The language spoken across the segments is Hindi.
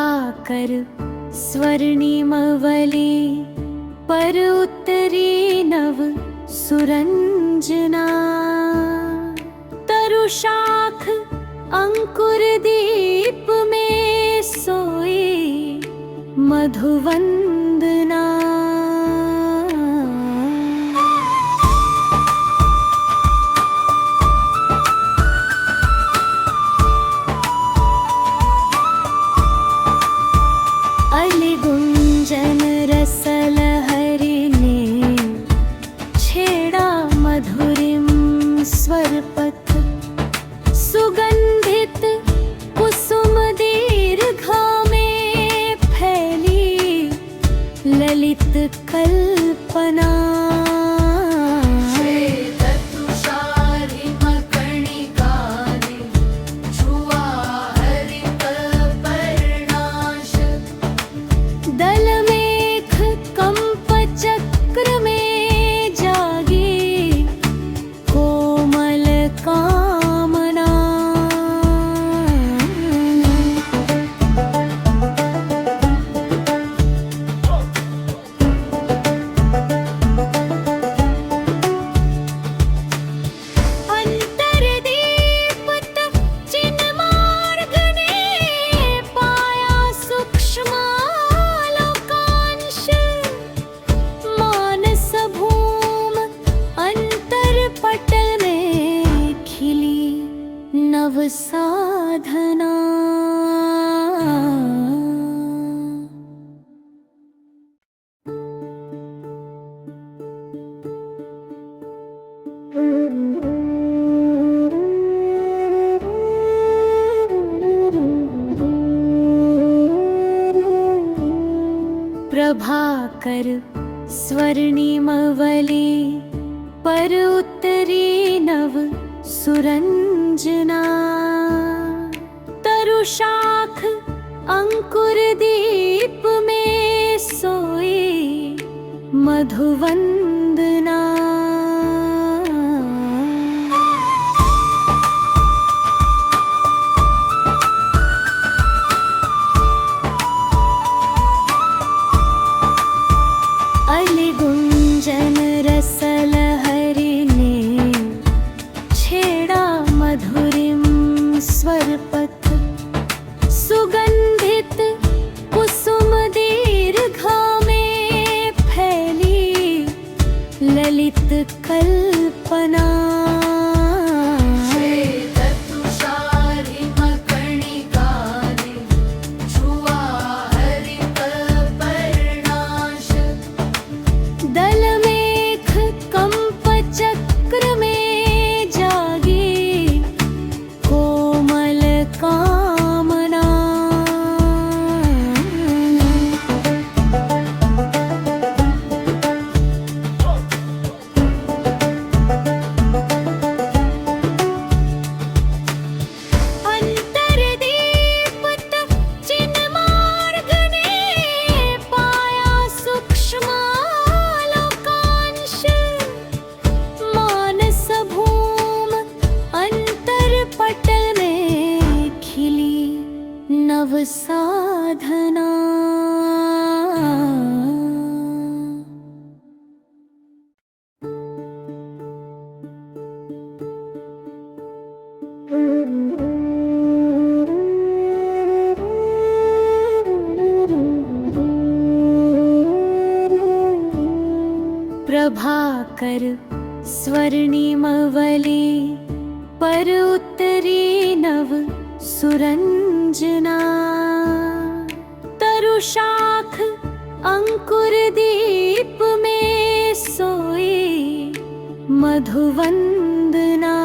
प्रभाकर स्वर्णिमवले पर उत्तरी नव सुरंजना तरुशाख अंकुर दीप में सोए मधुवंदना। अलिगुंजन रसलहरी ने छेड़ा मधुरिम स्वरपथ सुगंधित कुसुम दीर्घा में फैली ललित कल्पना। साधना प्रभाकर स्वर्णिमवले पर उत्तरी नव सुरंजना तरुशाख अंकुर दीप में सोए मधुवंदना। अलिगुंजन रसलहरी ने छेड़ा मधुरिम स्वरपथ सुगंधित कुसुम दीर्घा में फैली ललित कल्पना। साधना प्रभाकर स्वर्णिमवले पर उत्तरी नव सुरंजना तरुशाख अंकुर दीप में सोए मधुवंदना।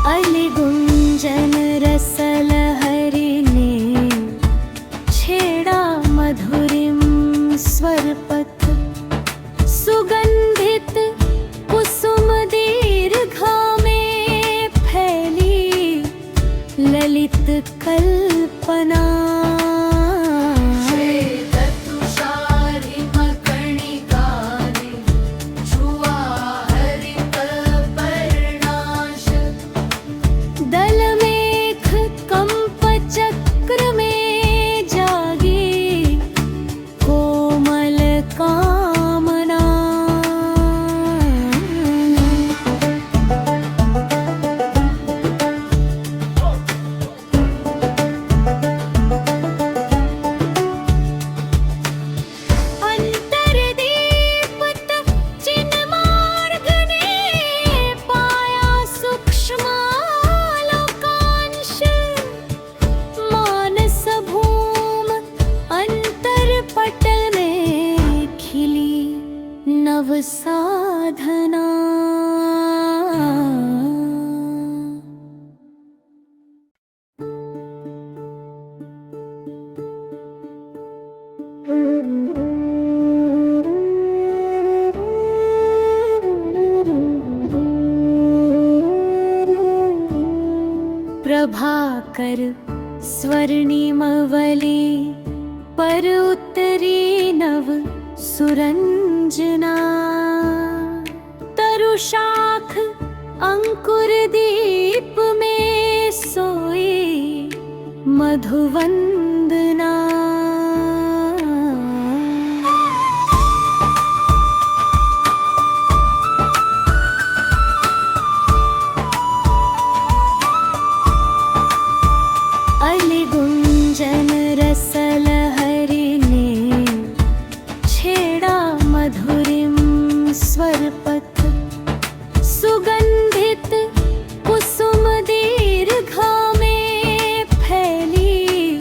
अलिगुंजन रसलहरी ने छेड़ा मधुरिम स्वरपथ सुगंधित कुसुम दीर्घा में फैली ललित कल्पना। श्वेततुषारिमकर्णिकारे नव साधना। प्रभाकर स्वर्णिमवले पर उत्तरी नव सुरंजना। तरुशाख अंकुर दीप में सोई मधुवंदना। गुंजन रसलहरी ने छेड़ा मधुरिम स्वरपथ। सुगंधित कुसुम दीर्घा में फैली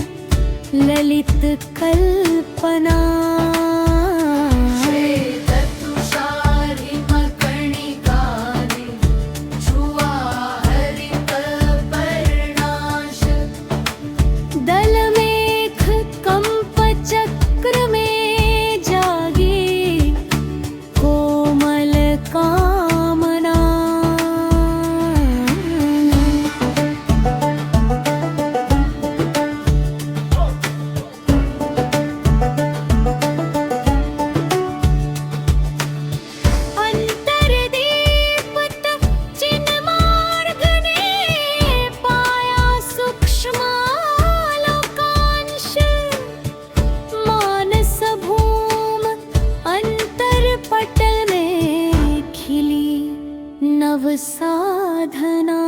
ललित कल्पना। नव साधना।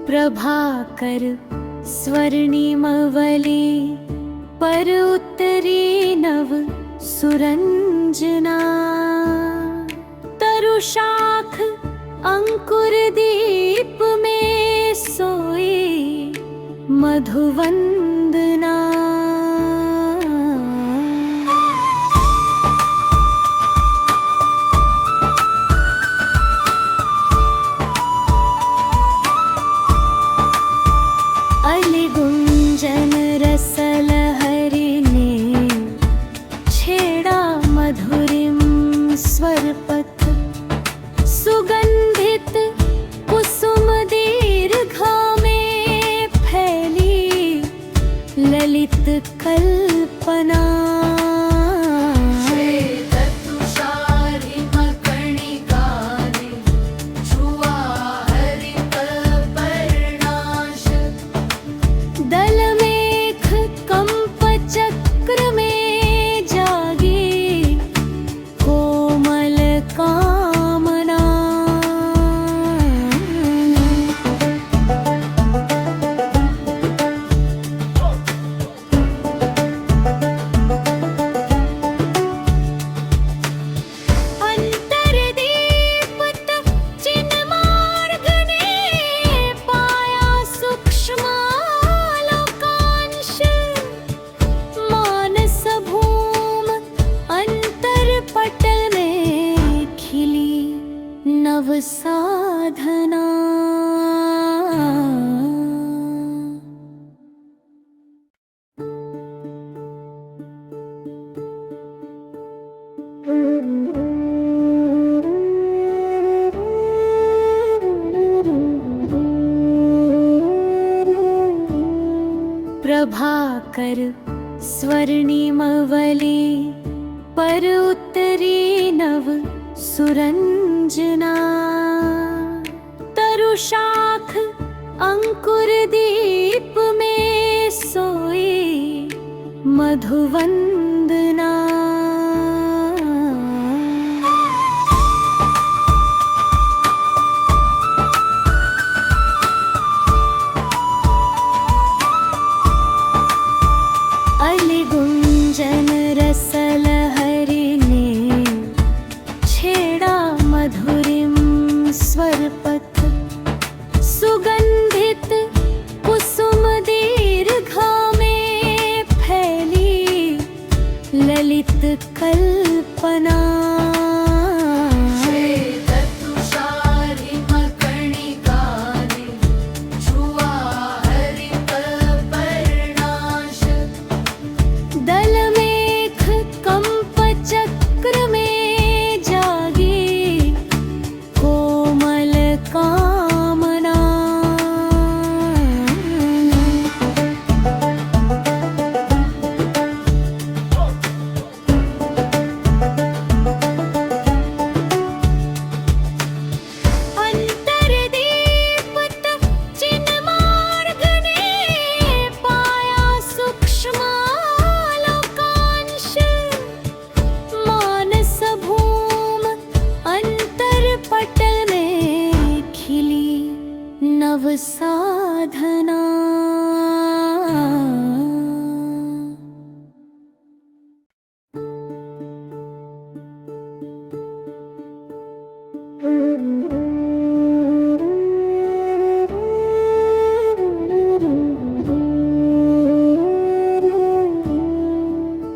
प्रभाकर स्वर्णिमवले पर उत्तरी नव सुरंजना। तरुशाख अंकुर दीप में सोई मधुवंदना। गुंजन रसलहरी ने छेड़ा मधुरिम स्वरपथ। सुगंधित कुसुम दीर्घा में फैली ललित कल्पना। नव साधना। प्रभाकर स्वर्णिमवले पर उत्तरी नव सुरंजना। तरुशाख अंकुर दीप में सोई मधुवंदना। गुंजन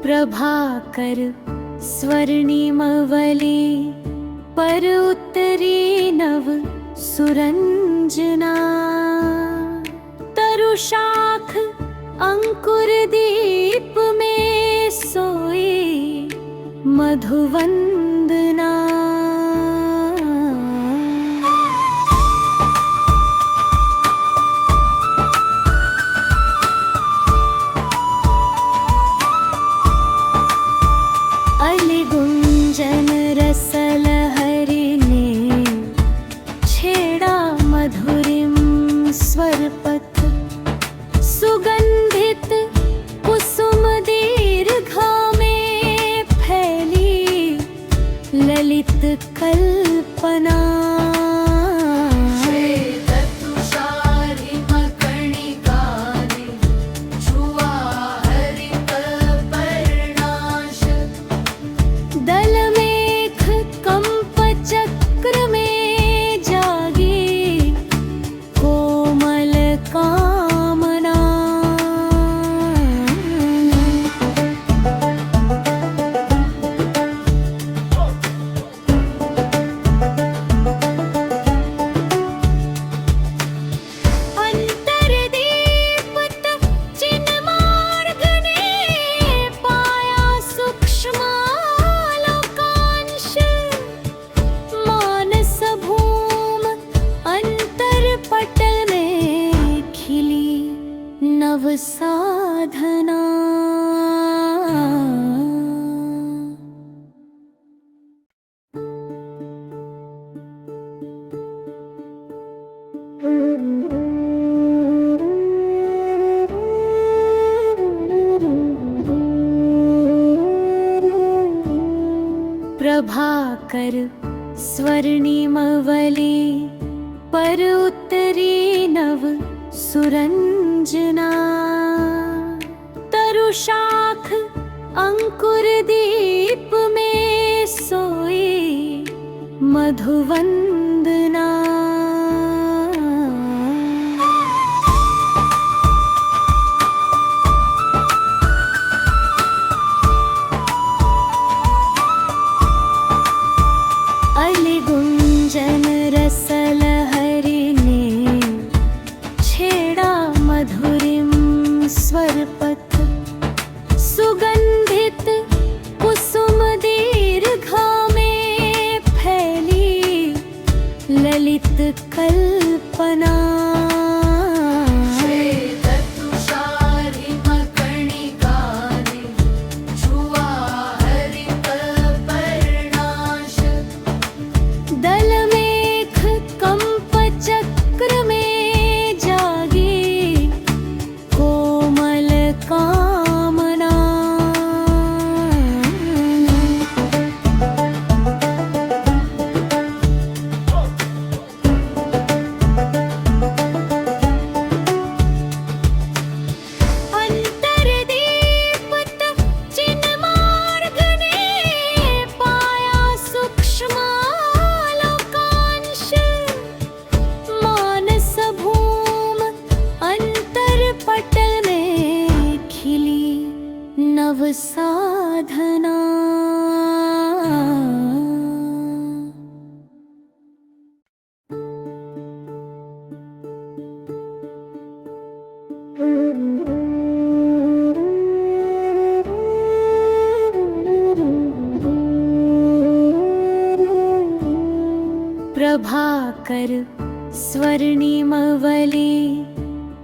प्रभाकर स्वर्णिमवले पर उत्तरी नव सुरंजना तरुशाख अंकुर दीप में सोई मधुवंदना। गुंजन रसलहरी ने छेड़ा मधुरिम स्वरपथ सुगंधित कुसुम दीर्घा में फैली ललित कल्पना। साधना प्रभाकर स्वर्णिमवले पर उत्तरी नव सुरंजना तरुशाख अंकुर दीप में सोई मधुवंदना। गुंजन रसलहरी ने छेड़ा मधुरिम स्वरपथ सुगंधित कुसुम दीर्घा में फैली ललित कल्पना। साधना प्रभाकर स्वर्णिमवले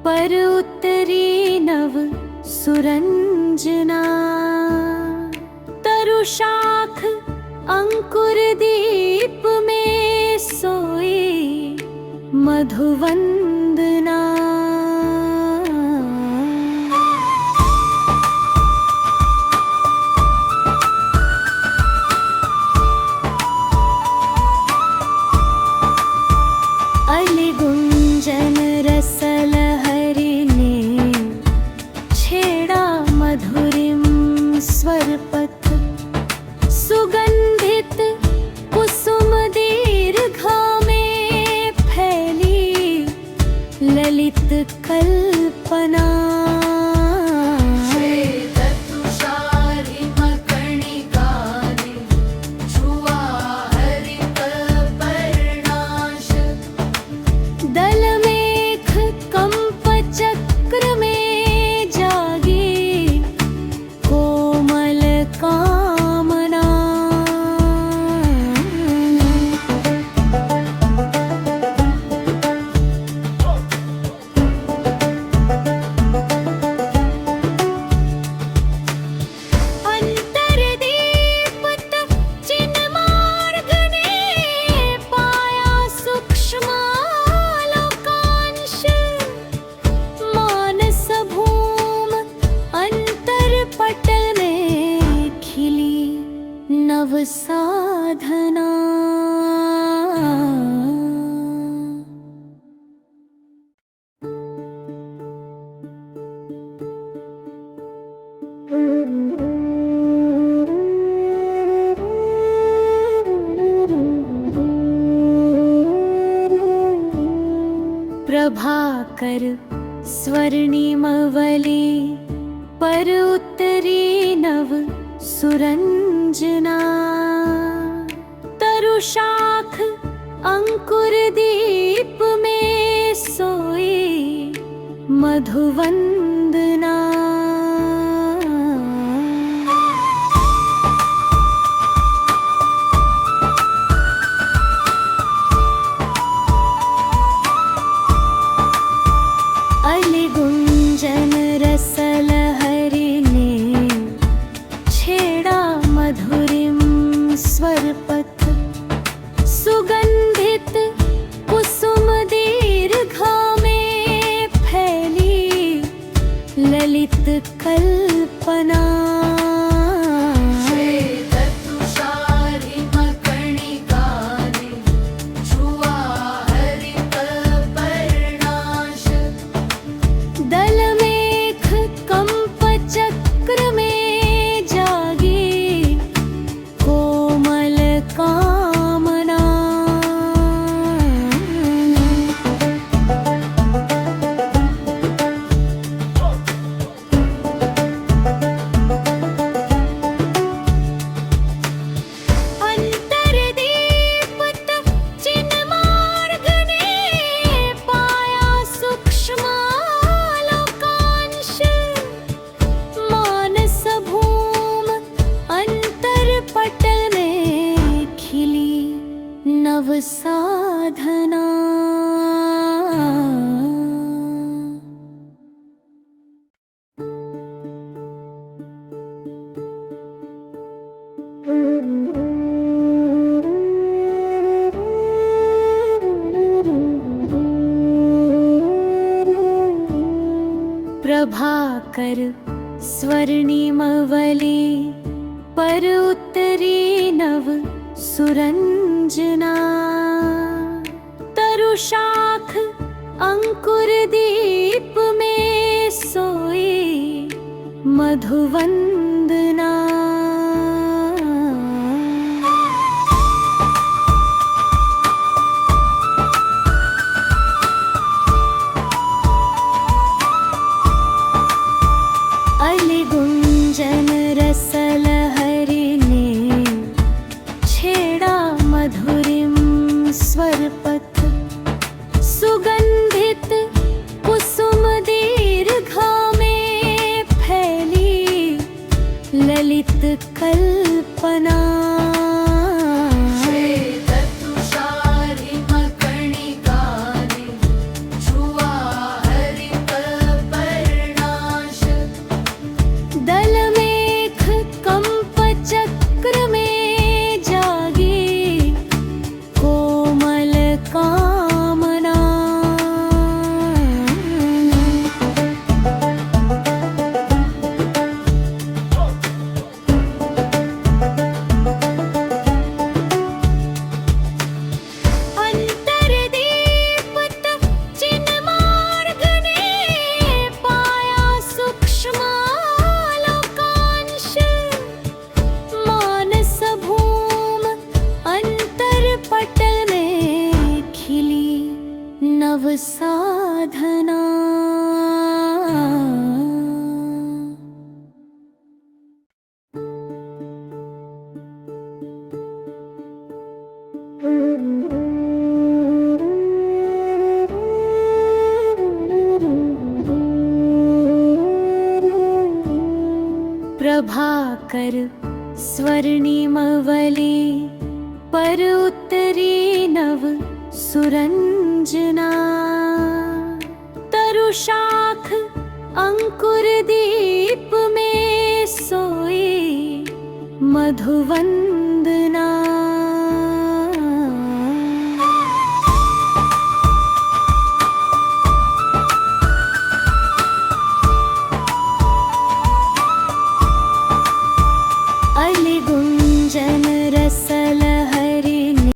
पर उत्तरी नव सुरंजना तरुशाख अंकुर दीप में सोई मधुवंदना। गुंजन रसलहरी ने छेड़ा मधुरिम स्वरपथ सुगंधित कुसुम दीर्घा में फैली साधना। प्रभाकर स्वर्णिमवले पर उत्तरी नव सुरंजना। तरुशाख अंकुर दीप में सोई मधुवंदना। गुंजन रसलहरी ने छेड़ा मधुरिम स्वरपथ। सुगंधित कुसुम दीर्घा में फैली ललित कल्पना। नव साधना। प्रभाकर स्वर्णिमवले पर उत्तरी नव सुरंजना। तरुशाख अंकुर दीप में सोई मधुवंदना। गुंजन रसलहरी ने छेड़ा मधुरिम स्वरपथ। सुगंधित कुसुम दीर्घा में फैली ललित कल्पना। नव साधना। प्रभाकर स्वर्णिमवले पर उत्तरी नव सुरंजना। तरुशाख अंकुर दीप में सोई मधुवन।